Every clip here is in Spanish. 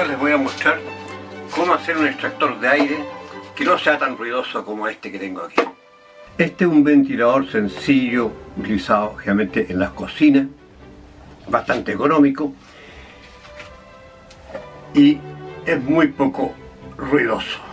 Ahora les voy a mostrar cómo hacer un extractor de aire que no sea tan ruidoso como este que tengo aquí. Este es un ventilador sencillo, utilizado generalmente en las cocinas, bastante económico y es muy poco ruidoso.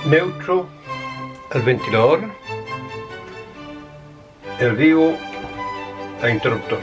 Neutro al ventilador, el vivo al interruptor.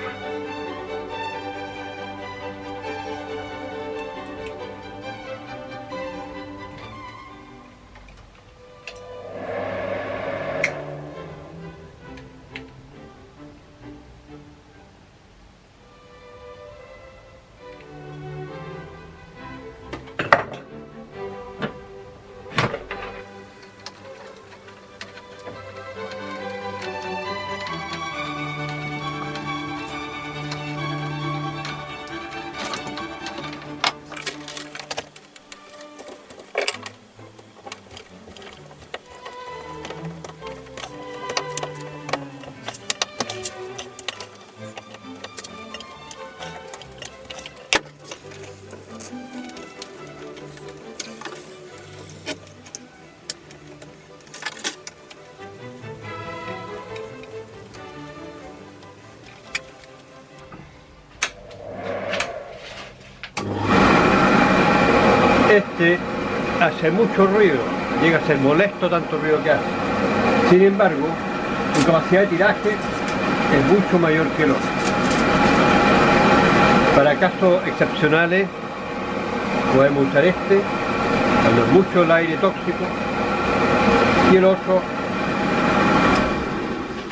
Este hace mucho ruido. llega a ser molesto tanto ruido que hace. Sin embargo, su capacidad de tiraje es mucho mayor que el otro. Para casos excepcionales podemos usar este, cuando es mucho el aire tóxico, y el otro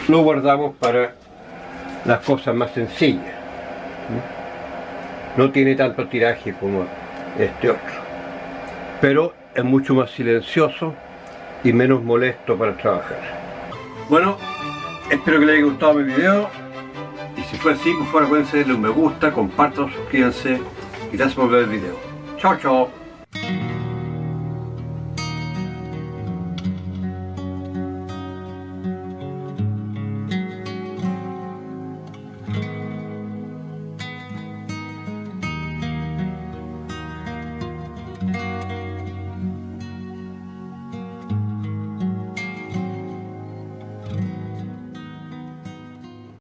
lo guardamos para las cosas más sencillas. No tiene tanto tiraje como este otro, pero es mucho más silencioso y menos molesto para trabajar. Bueno, espero que les haya gustado mi video, y si fue así, por favor acuérdense de darle un me gusta, compartan, suscríbanse y gracias por ver el video. Chao, chao.